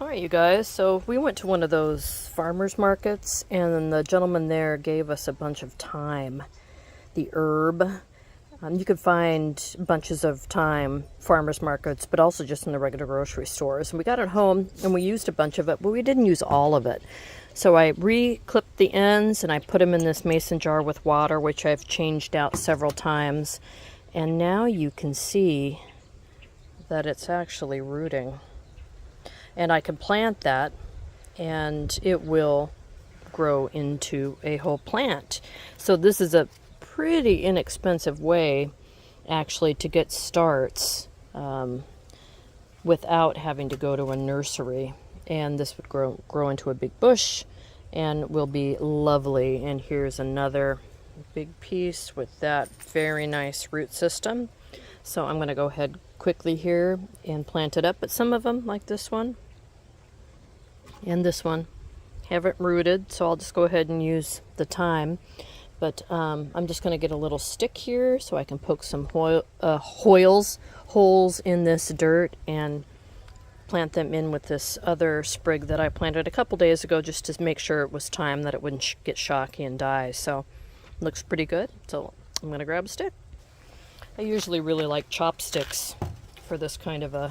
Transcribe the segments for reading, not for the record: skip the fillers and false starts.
Alright, you guys, so we went to one of those farmers markets, and the gentleman there gave us a bunch of thyme, the herb. You could find bunches of thyme farmers markets, but also just in the regular grocery stores. And we got it home and we used a bunch of it, but we didn't use all of it. So I re-clipped the ends and I put them in this mason jar with water, which I've changed out several times. And now you can see that it's actually rooting. And I can plant that and it will grow into a whole plant. So this is a pretty inexpensive way actually to get starts without having to go to a nursery. And this would grow into a big bush and will be lovely. And here's another big piece with that very nice root system. So I'm going to go ahead quickly here and plant it up. But some of them, like this one and this one, haven't rooted, so I'll just go ahead and use the thyme. But I'm just going to get a little stick here so I can poke some holes in this dirt and plant them in with this other sprig that I planted a couple days ago, just to make sure it was time that it wouldn't get shocky and die. So looks pretty good. So I'm going to grab a stick. I usually really like chopsticks for this kind of a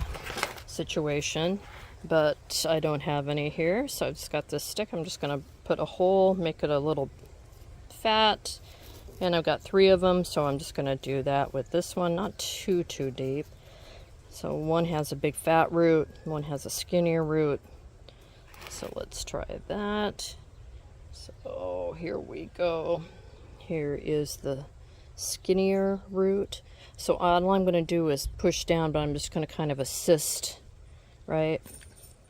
situation, but I don't have any here, so I've just got this stick. I'm just going to put a hole, make it a little fat, and I've got 3 of them, so I'm just going to do that with this one, not too deep. So one has a big fat root, one has a skinnier root, so let's try that. So here we go. Here is the skinnier root. So all I'm going to do is push down, but I'm just going to kind of assist, right?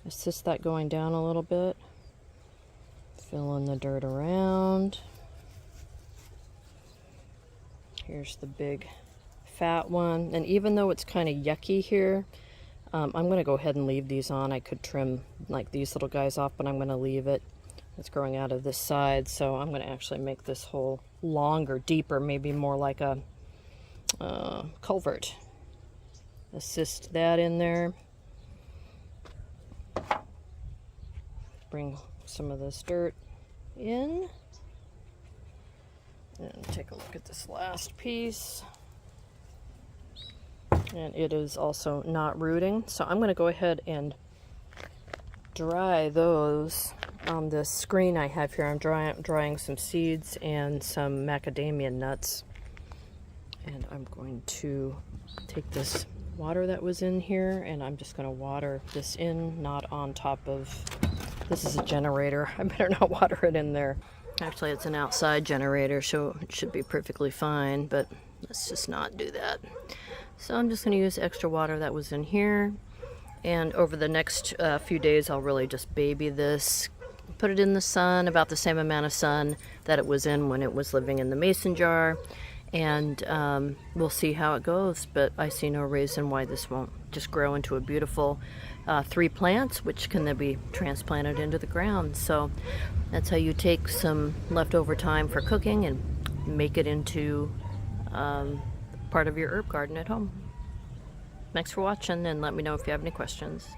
Assist that going down a little bit. Fill in the dirt around. Here's the big fat one. And even though it's kind of yucky here, I'm going to go ahead and leave these on. I could trim like these little guys off, but I'm going to leave it. It's growing out of this side, so I'm going to actually make this hole longer, deeper, maybe more like a culvert. Assist that in there. Bring some of this dirt in. And take a look at this last piece. And it is also not rooting. So I'm going to go ahead and dry those on this screen I have here. I'm drying some seeds and some macadamia nuts. And I'm going to take this water that was in here and I'm just going to water this in, not on top of... This is a generator. I better not water it in there. Actually, it's an outside generator, so it should be perfectly fine, but let's just not do that. So I'm just going to use extra water that was in here. And over the next few days, I'll really just baby this. Put it in the sun, about the same amount of sun that it was in when it was living in the mason jar. And we'll see how it goes, but I see no reason why this won't just grow into a beautiful 3 plants, which can then be transplanted into the ground. So that's how you take some leftover time for cooking and make it into part of your herb garden at home. Thanks for watching, and let me know if you have any questions.